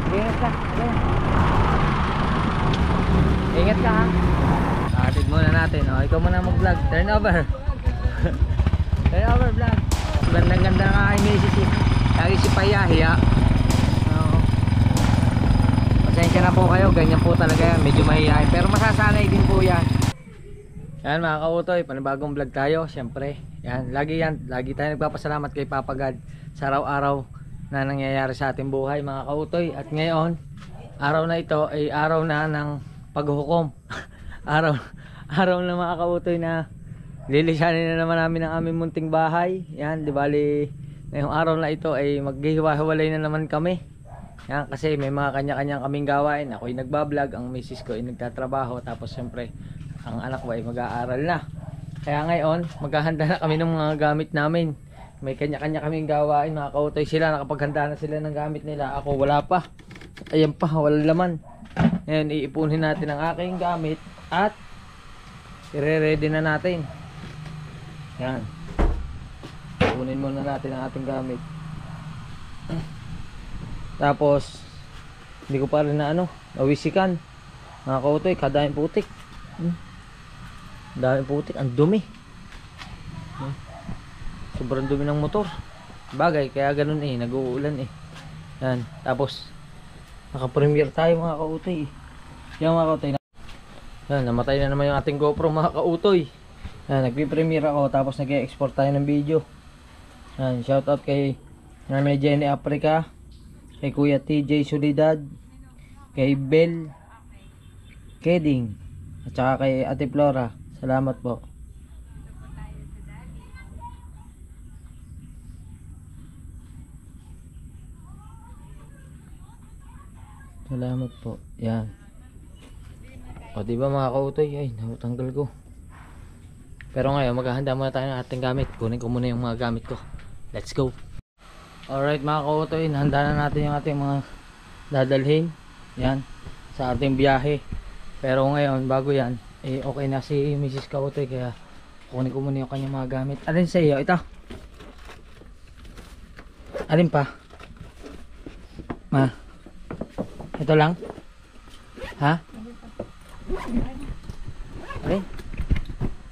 Ingat ka. Ingat ka ha. Atid muna natin. O, ikaw muna mag-vlog. Turn over. Turn over vlog. Gandang ganda nga kay Mrs. Lagi si Payahiya. Pasensya na po kayo. Ganyan po talaga yan. Medyo mahihayin. Pero masasanay din po yan. Yan mga kautoy. Panibagong vlog tayo. Siyempre. Yan. Lagi tayo nagpapasalamat kay Papa God sa araw-araw na nangyayari sa ating buhay mga kautoy. At ngayon, araw na ito ay araw na ng paghukom. araw na mga kautoy na lilisanin na naman namin ang aming munting bahay. Yan, di bali ngayong araw na ito ay maghihiwa-hiwalay na naman kami. Yan, kasi may mga kanya-kanyang kaming gawain. Ako'y nagbablog, ang misis ko ay nagtatrabaho, tapos siyempre ang anak ko ay mag-aaral na. Kaya ngayon, maghahanda na kami ng mga gamit namin. May kanya-kanya kaming gawain mga kautoy. Sila nakapaghanda na sila ng gamit nila. Ako wala pa. Ayan pa, walang laman. Ngayon, iipunin natin ang aking gamit at i-ready na natin. Yan. Ipunin muna natin ang ating gamit. Tapos hindi ko pa rin na nawisikan mga kautoy, kadaming putik. Daming putik, ang dumi. Sobrang dumi ng motor. Bagay, kaya ganun nag-uulan Yan, tapos naka-premiere tayo mga kautoy. Yan mga kautoy. Yan, namatay na naman yung ating GoPro mga kautoy. Yan, nagpi-premiere ako tapos nag-e-export tayo ng video. Yan, shoutout kay Nanay Jenny Africa, kay Kuya TJ Solidad, kay Bel Keding, at saka kay Ate Flora. Salamat po. Salamat po. Yan. O diba mga kautoy, ay natanggal ko. Pero ngayon maghahanda muna tayo ng ating gamit. Kunin ko muna yung mga gamit ko. Let's go. Alright mga kautoy, nahanda na natin yung ating mga dadalhin. Yan, sa ating biyahe. Pero ngayon bago yan, okay na si Mrs. Kautoy, kaya kunin ko muna yung kanyang mga gamit. Alin sa iyo? Ito. Alin pa? Ma, ito lang? Ha? Alin?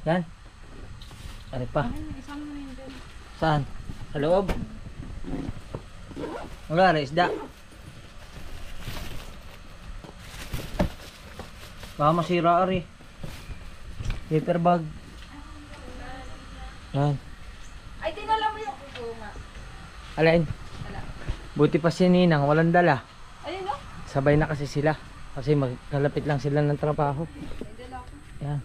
Yan. Alin pa? Saan? Sa loob? Wala rin isda. Baka masira ari. Paper bag. Yan. Ay, tinala mo yung nga. Alin? Buti pa si Ninang, walang dala. Ayun no? Sabay na kasi sila. Kasi magkalapit lang sila ng trabaho. Yan.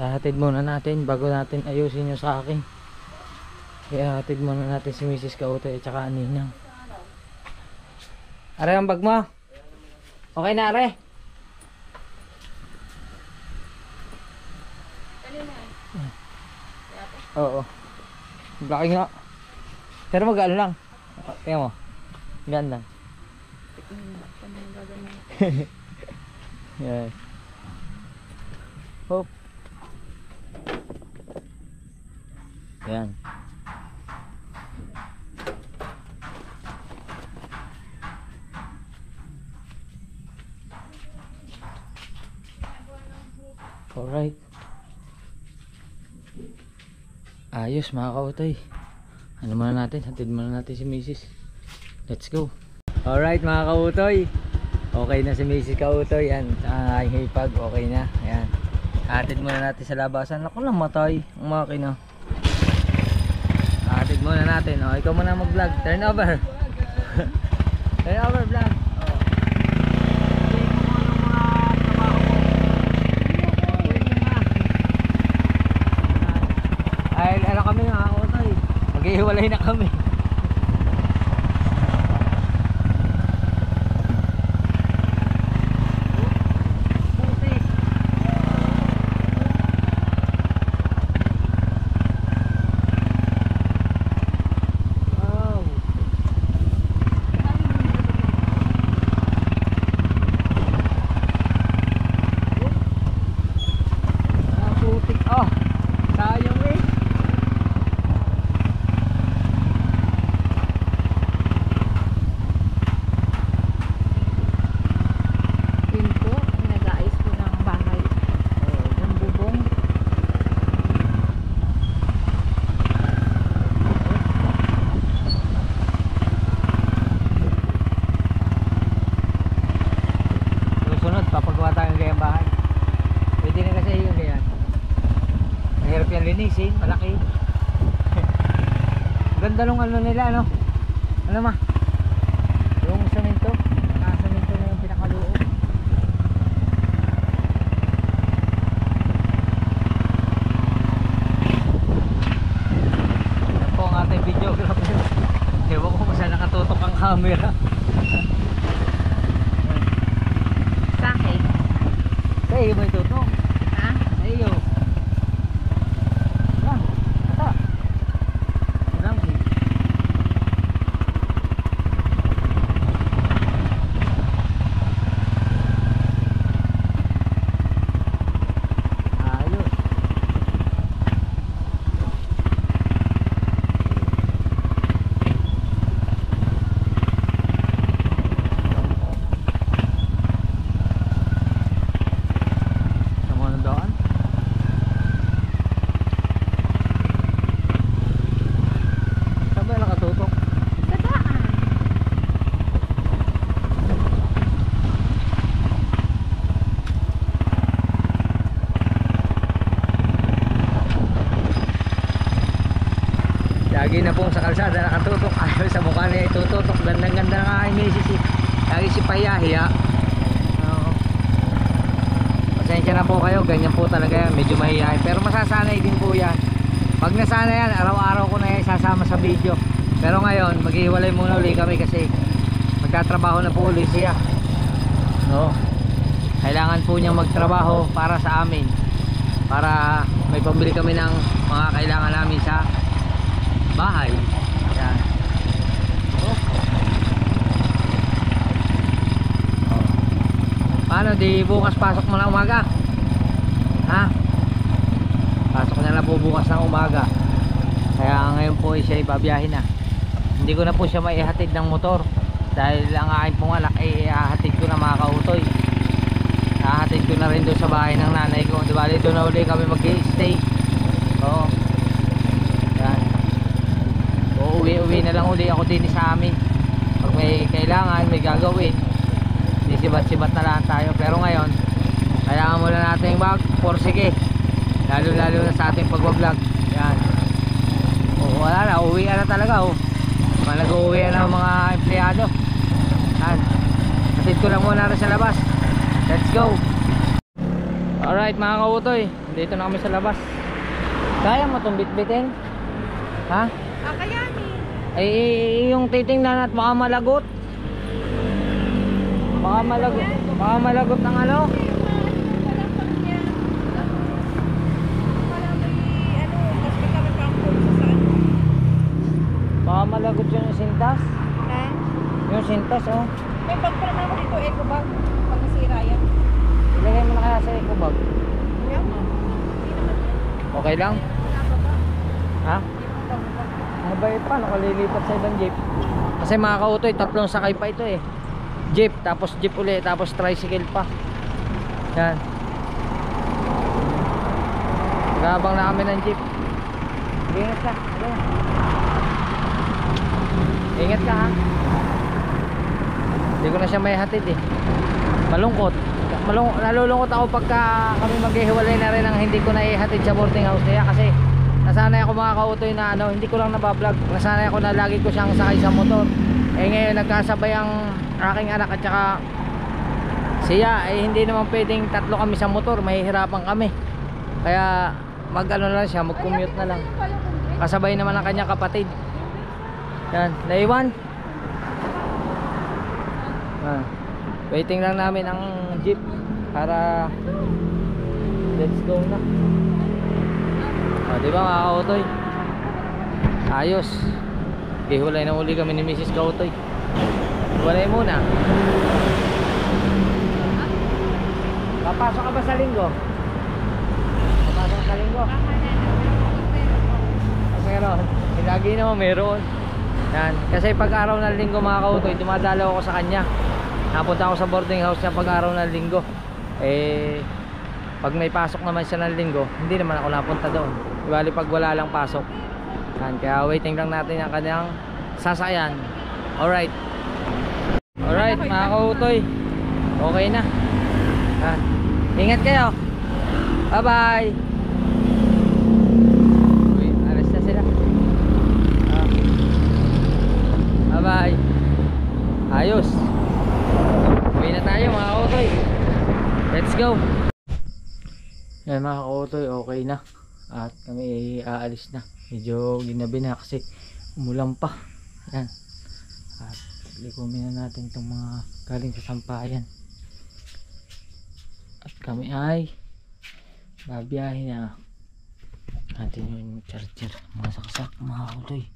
Hatid muna natin bago natin ayusin yung sa akin. Kaya hatid muna natin si Mrs. Kautoy at saka Ninang. Are ang bag mo? Okay na are? Oo. Laki nga. Pero magaan lang. Tingnan mo. Gaan lang. Yan. Hop. Yan. Alright. Ayos mga kautoy. Ano muna natin? Hatid muna natin si Mrs. Let's go. Alright mga kautoy. Okay na si Mrs. Kautoy. Yan. Ang hipag. Okay na. Yan. Hatid muna natin sa labasan. Ako lang matay. Ang makina. Hatid muna natin. O, ikaw muna mag-vlog. Turn over. Turn over vlog. Kami nga ako tayo. Maghihiwalay na kami. basin, malaki. Ganda nung ano nila, ano? Ano ma? Yung semento, nakasemento na yung pinakaloob. Yan po ang ating videographer. Ewan ko kung saan nakatutok ang camera. Bakit? Sa iyo mo itutok. Ha? Sa iyo. Yan, ata. Lang. Ayos. Sa mga nandaan. Saan ba nakatutok? Sa daan. Lagi na pong sa kalsada nakatutok. Ayaw sa mukha niya itututok. Gandang ganda na nga ni Mrs. Lagi si Payahiya. Oo. Pasensya na po kayo. Ganyan po talaga yan. Medyo mahihayin. Pero masasanay din po yan. Pag nasanay yan, araw-araw ko na yan sasama sa video. Pero ngayon, maghihiwalay muna uli kami kasi magtatrabaho na po uli siya. No. Kailangan po niyang magtrabaho para sa amin. Para may pambili kami ng mga kailangan namin sa bahay. Yan. Oh. Oh. Paano di bukas pasok mo na umaga? Ha? Pasok na lang po bukas ng umaga. Kaya ngayon po siya ibabiyahin na. Hindi ko na po siya maihatid ng motor dahil ang aking pong anak ay ihahatid ko na mga kautoy. Ihahatid ko na rin doon sa bahay ng nanay ko. Diba dito na uli kami mag-stay. Oo. Yan. Uwi na lang uli ako din sa amin. Pag may kailangan, may gagawin, sisibat-sibat na lang tayo. Pero ngayon, kailangan muna natin mag-porsige. Lalo na sa ating pagbablog. Yan. O, wala na, uwi na talaga. Nag-uwi na ang mga empleyado. Yan. Hatid ko lang muna rin sa labas. Let's go. Alright mga kautoy, dito na kami sa labas. Kaya mo itong bitbitin? Ha? Kayanin. Ay, yung titingnan at baka malagot. Baka malagot ang ano. Walang pang niya. Para may ano, mas may kami pang kurso sa ano. Baka malagot yung sintas. Ha? Yung sintas, oh. May bag pa naman ako dito, eco bag. Pag nasira yan. Ilagay mo na kaya sa eco bag. Yan mo. Hindi naman yan. Okay lang? Wala ba ba? Ha? Hindi mo ba? Mabait pa, nakalilipat sa ibang jeep. Kasi mga kautoy, tatlong sakay pa ito eh. Jeep, tapos jeep ulit, tapos tricycle pa. Yan. Nagabang na kami ng jeep. Ingat ka. Ayan. Ingat ka ha. Hindi ko na siya may hatid eh. Malungkot. Nalulungkot ako pagka kami maghihiwalay na rin ang hindi ko na ihatid sa boarding house niya. Kasi nasanay ako mga kautoy na ano, hindi ko lang nabablog. Nasanay ako na lagi ko siyang sakay sa motor. Eh ngayon nagkasabay ang aking anak at saka siya. Eh hindi naman pwedeng tatlo kami sa motor, mahihirapan kami. Kaya mag ano lang siya, mag commute na lang. Kasabay naman ang kanyang kapatid. Yan, naiwan. Waiting lang namin ang jeep para let's go na. Diba mga kautoy? Ayos. Hiwalay na uli kami ni Mrs. Kautoy. Hiwalay muna. Papasok ka ba sa linggo? Papasok ka sa linggo? Meron. Lagi naman meron. Yan. Kasi pag araw ng linggo mga kautoy, dumadalaw ako sa kanya. Napunta ako sa boarding house niya pag araw ng linggo. Eh pag may pasok naman siya ng linggo, hindi naman ako napunta doon. Ibali pag wala lang pasok. Yan. Kaya waiting lang natin ang kanyang sasakyan. Alright. Alright mga kautoy, okay na. Yan. Ingat kayo. Bye bye. Ayos. Uwi na tayo mga kautoy. Let's go. Yan mga kautoy, okay na. At kami aalis na. Medyo ginabi na kasi umulan pa. Yan. At likumin na natin itong mga galing sa sampayan. At kami ay babiyahin na. Natin yung charger. Mga saksak mga kautoy.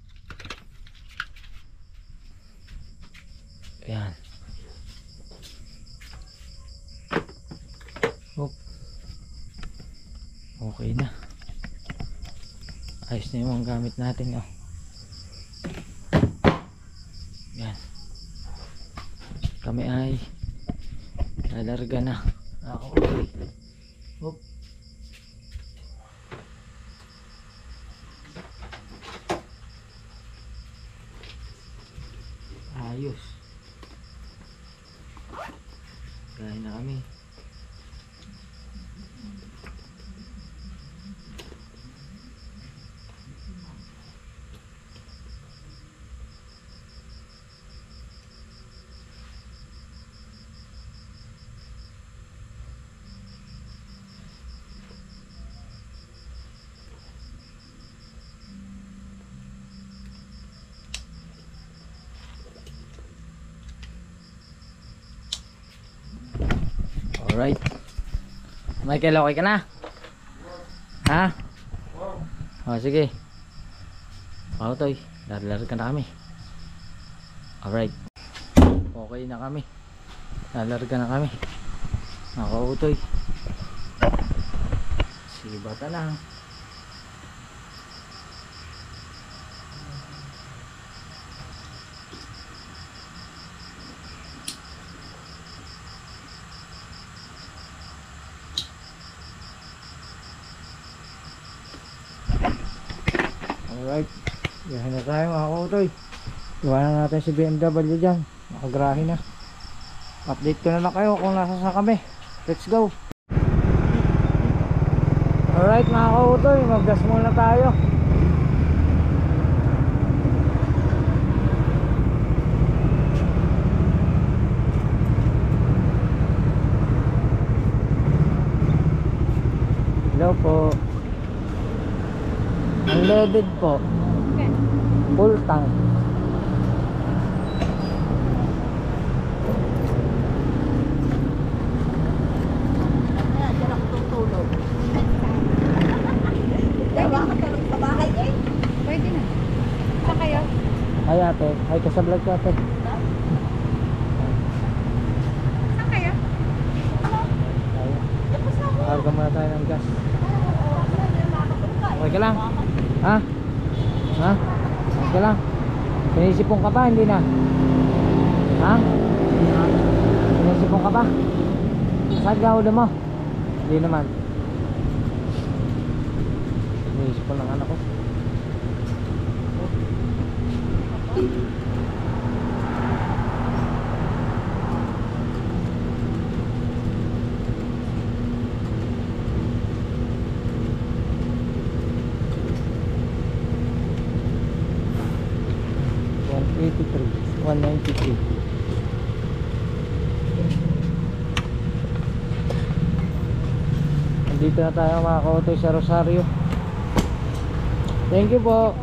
Ayan. Oh. Okay na. Ayos na yung mga gamit natin. Oh. Ayan. Kami ay lalarga na. Okay. Oh. Ayos. Kain na kami. Alright. Michael, okay ka na? Ha? O, sige. Kautoy, lalaro ka na kami. Alright. Okay na kami. Lalaro ka na kami. Nakautoy. Sige, bata lang. Alright, biyahin na tayo mga kautoy. Iwanan natin si BMW dyan. Nakagrahe na. Update ko na lang kayo kung nasa sa kami. Let's go. Alright mga kautoy, maggas muna tayo. Hello po. Unleaded po. Okay. Full tank. Diyan ako tutulog. Diba ako tulog sa bahay eh? Pwede na. Saan kayo? Ay ate, ay kasablog ko ate. Saan kayo? Karga muna tayo ng gas. Okay ka lang? Ha? Ha? Okay ka lang? Sinisipong ka pa? Hindi na? Ha? Sinisipong ka pa? Saan ka ulo mo? Hindi naman. Sinisipong ng anak ko. $193, $193. Nandito na tayo mga kautoy sa Rosario. Thank you po.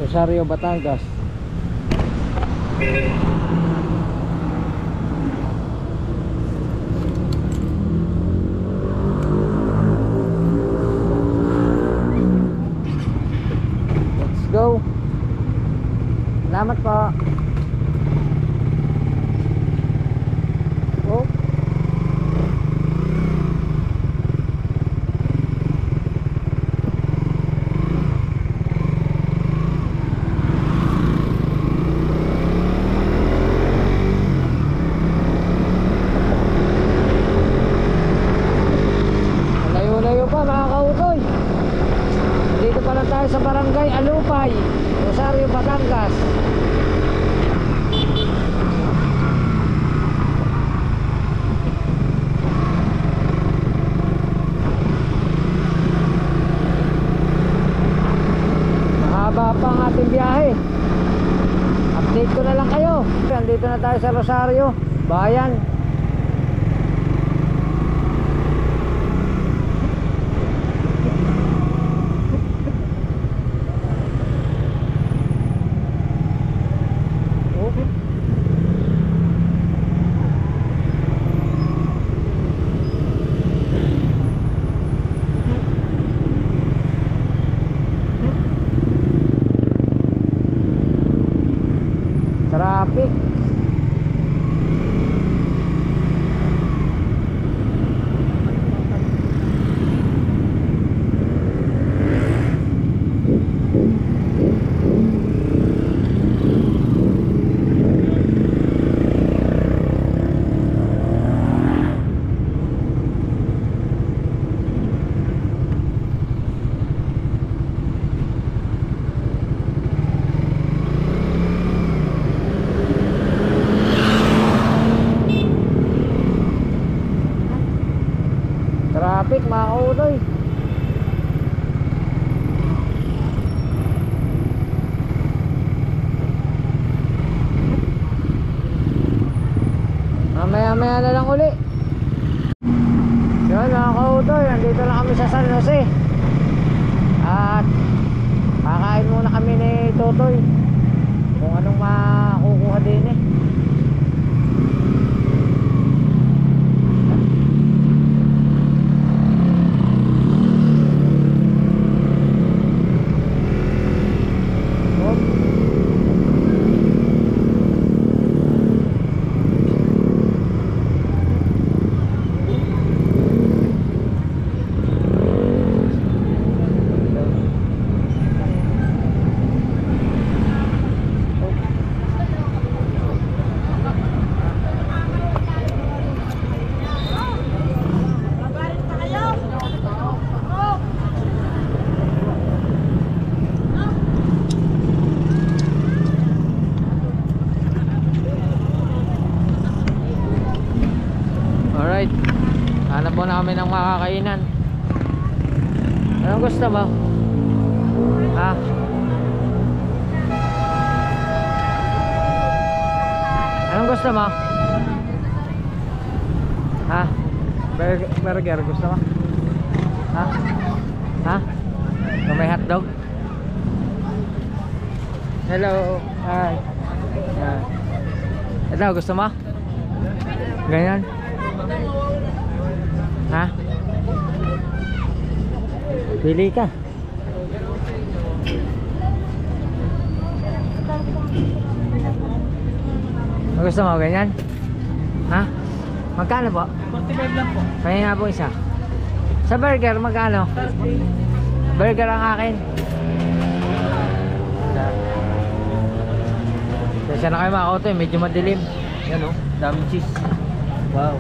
Rosario, Batangas. Let's go. Salamat po. Oh. Layo-layo pa mga kautoy. Dito pa lang tayo sa Barangay Alupay, Rosario, Batangas. Mahaba pa ang ating biyahe. Update ko na lang kayo. Andito na tayo sa Rosario, bayan. Traffic. Traffic mga kautoy. Mamaya na lang uli. Yun mga kautoy, nandito na kami sa San Jose. At kakain muna kami ni Totoy kung anong makukuha din eh. Alright, hanap muna kami ng makakainan. Anong gusto mo? Ha? Anong gusto mo? Ha? Burger gusto mo? Ha? Ha? Kung may hotdog? Hello. Hi. Ito, gusto mo? Ganyan? Ha? Pili ka. Gusto mo ganyan? Ha? Magkano po? 45 lang po. Pahinga po isa. Sa burger magkano? Burger ang akin. Kasi na kayo mga auto, medyo madilim. Yan o, daming cheese. Wow.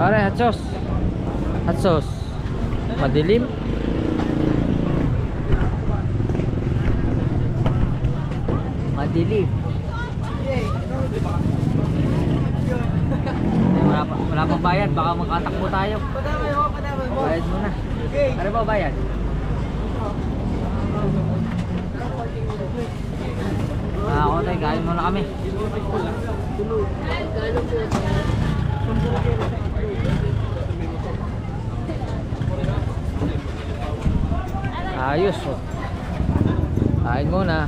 Alright, hot sauce. Hot sauce. Madilim. Madilim. Wala pang bayad, baka makatakbo tayo. Bayad muna. Ano ba bayad? Ako tayo, kain muna kami. Ayos oh. Kain muna.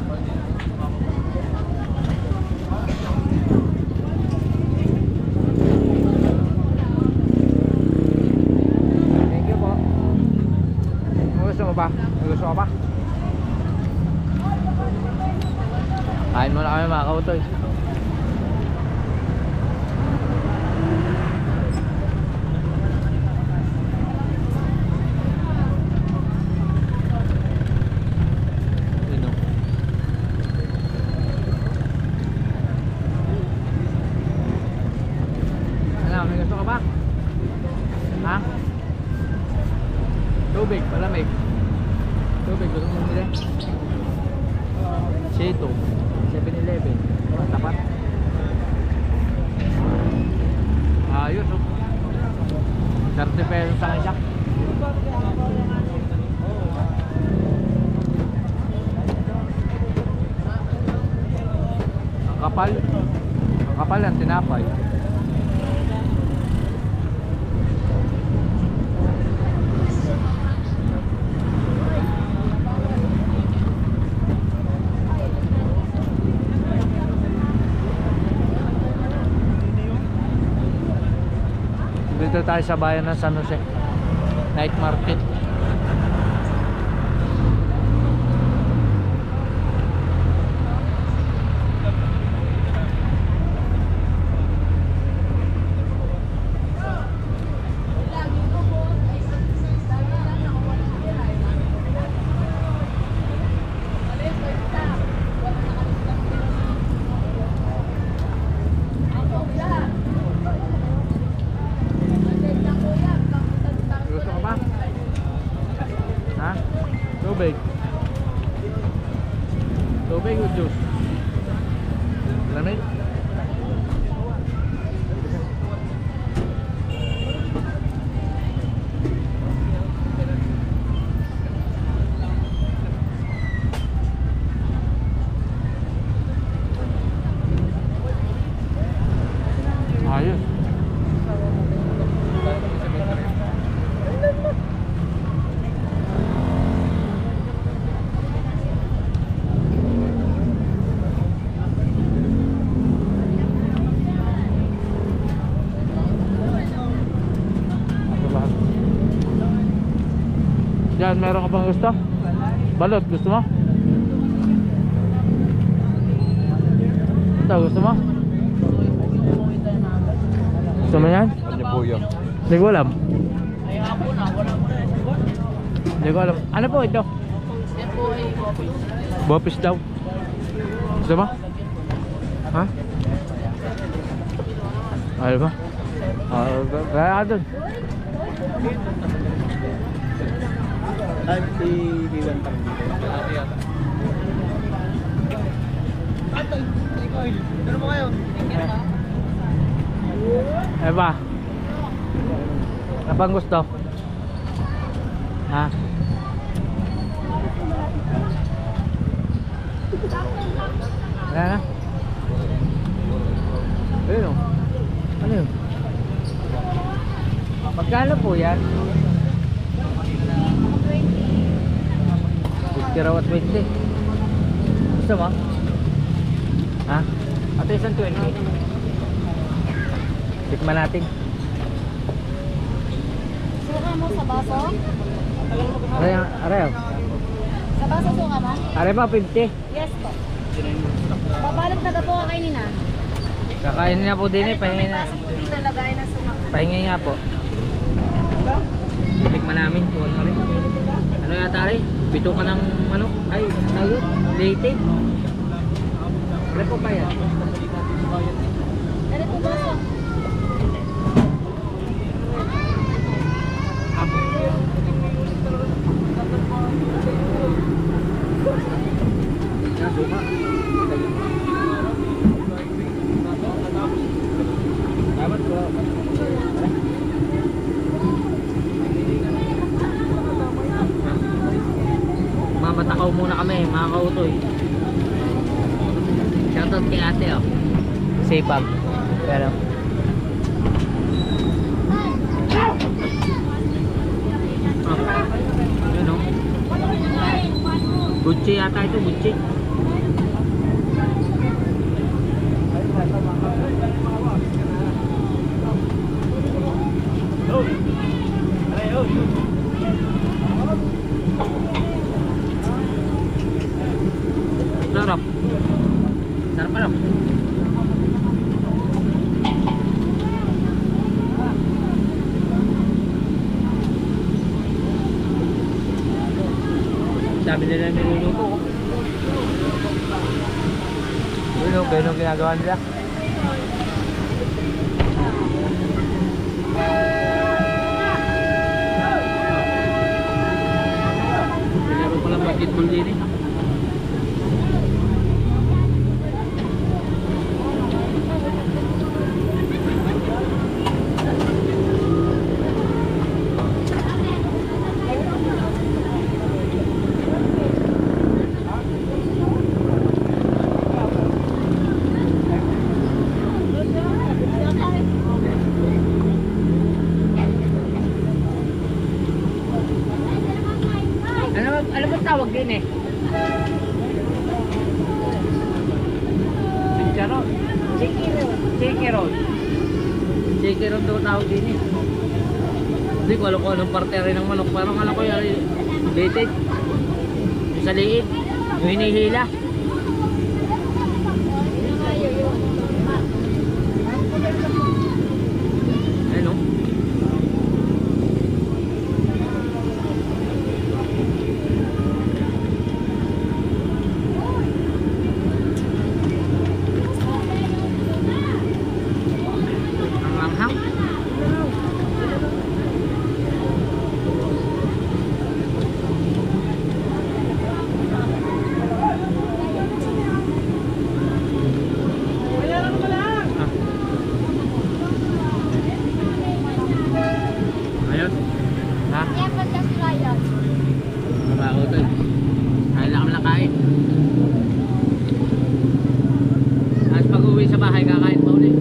Thank you po. Gusto mo ba? Gusto mo ba? Kain muna kami mga kautoy. May gusto ka ba? Ha? Tubig, palamig. Tubig, gusto mo bumili? Cheto, 7-Eleven. Tapat. Ayos oh. 30 pesos sa isa. Ang kapal. Ang kapal ang tinapay. Dito tayo sa bayan ng San Jose. Night market. Gusto ka ba? Ha? Tubig. Tubig o juice? Lamig? Ayos. Yan, meron ka bang gusto? Balot, gusto mo? Ito, gusto mo? Gusto mo yan? Ano po yun? Hindi ko alam. Hindi ko alam. Ano po ito? Bopis daw. Gusto mo? Ha? Ayaw ba? Kaya doon. Ay, si Iwan pa rin dito. Atay, ikaw. Ano mo kayo? Eh ba? Ano bang gusto? Ha? Wala na? Ayun o. Ano yun? Magkano po yan? 50 raw at 20. Gusto mo? Ha? Ito isang 20. Tikman natin. Suka mo sa baso? Aray. Sa baso suka mo? Aray ba 50? Yes po. Babalot na po kay Nina. Kakain niya po din eh. Pahingin na. Baso po dito lagay na suka. Pahingin nga po. Tikman namin. Ano yata rin? Pito ka ng ano? Ay, ano? Dated? Ano po ba yan? Ano po baso? Dapat po. Mamatakaw muna kami, mga kautoy. Shoutout kay ate oh. Sipag. Pero yun oh. Gucci yata ito, Gucci. Sarap. Sarap ano? Sabi nila niluluto ko. Ganun ginagawa nila. Meron pa lang ba? basketball din eh. Ano ba tawag din eh? Chicharon. Chicky roll. Chicky roll daw tawag din eh. Hindi ko alam kung anong parte rin ng manok. Parang alam ko yung baited. Yung sa liit. Yung hinihila. Ayun o. Sa bahay kakain pa ulit.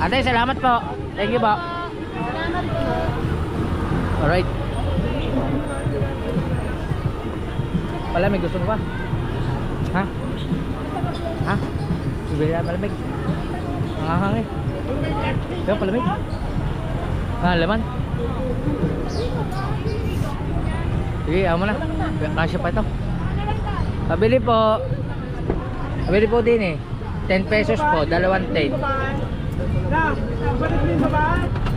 Ate, salamat po. Thank you po. Salamat po. Alright. Pala, may gusto mo ba? Ha? Ha? Sige na, malamig. Nakahang eh. Kaya palamig. Laman. Sige, ayaw mo na. Kasya pa ito. Pabili po. Pabili po din eh. 10 pesos po, dalawang 10.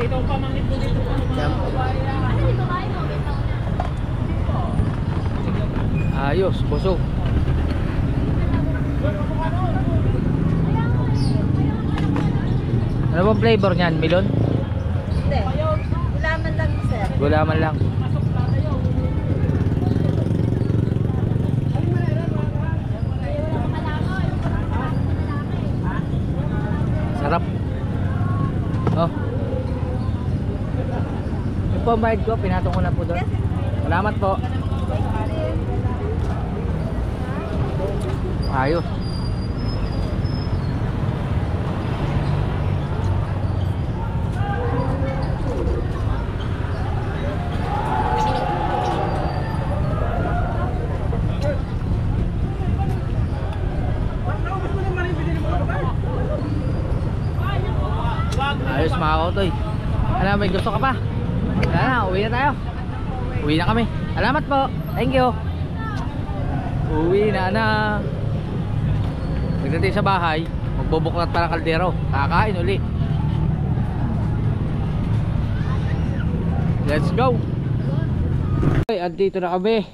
Dito ang pamangit mo dito. Ayos, busog. Ano ba flavor niyan? Melon? Hindi. Gulaman lang, sir. Gulaman lang. Sarap. Oh. Yung po ang bayad ko, pinatong ko na po doon. Salamat po. Ayos. Ayos mga kautoy. Ano, may gusto ka pa? Wala na, uwi na tayo. Uwi na kami. Salamat po. Thank you. Uwi na. Pagdating sa bahay, magbubuklat pa ng kaldero. Kakain uli. Let's go. Okay, andito na kami.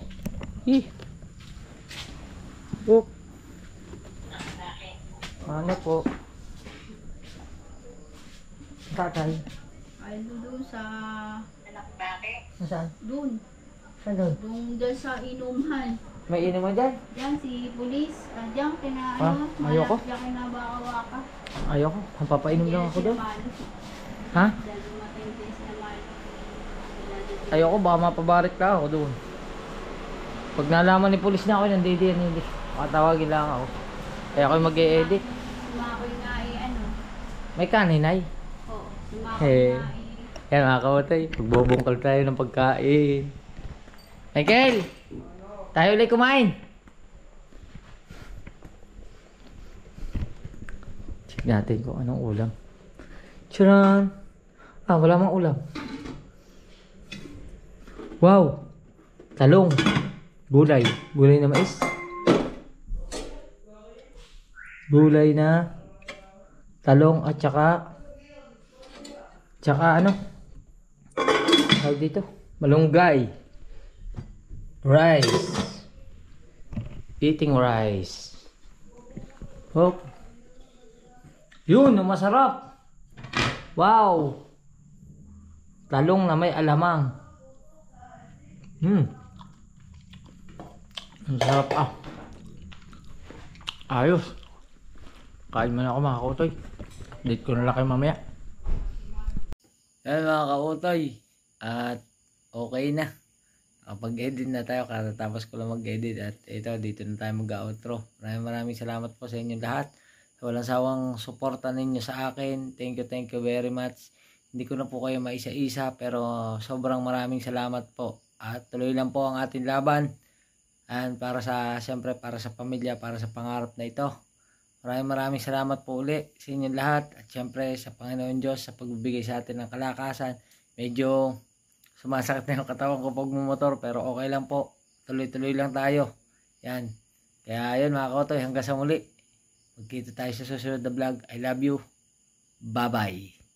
Ano po? Tatay. Ay, doon sa... Nasaan? Doon. Saan doon? Doon dyan sa inuman. May inuman dyan? Yan si pulis. Diyan Ayoko. Diyan kinabawaka. Ayoko. Papainom lang ako doon. Ha? Ayoko, baka mapabarik ka ako doon. Pag nalaman ni pulis na ako, nandito yan, hindi. Makatawagin lang ako. Kaya ako mag-e-edit. Makoy nga ano. May kaninay. Oo. Eh, yan mga kautay, magbubungkal tayo ng pagkain. Michael! Tayo ulit kumain! Check natin kung anong ulam. Tcharan! Ah, wala mang ulam. Wow! Talong! Gulay. Gulay na mais. Gulay na talong at tsaka ano? Tawag dito? Malunggay. Rice. Eating rice. Oh. Yun, ang masarap. Wow. Talong na may alamang. Ang sarap ah. Ayos. Kain mo na ako mga kautoy. Update ko na lang kayo mamaya. Yan mga kautoy. At okay na. Kapag-edit na tayo. Katatapos ko lang mag-edit. At ito, dito na tayo mag-outro. Maraming salamat po sa inyo lahat. Walang sawang suporta ninyo sa akin. Thank you very much. Hindi ko na po kayo maisa-isa. Pero sobrang maraming salamat po. At tuloy lang po ang ating laban. And para sa, siyempre, para sa pamilya, para sa pangarap na ito. Maraming salamat po uli sa inyong lahat. At siyempre sa Panginoon Diyos sa pagbibigay sa atin ng kalakasan. Medyo sumasakit na yung katawan ko pag mumotor pero okay lang po. Tuloy-tuloy lang tayo. Yan. Kaya yun mga kautoy, hanggang sa muli. Magkita tayo sa susunod na vlog. I love you. Bye-bye.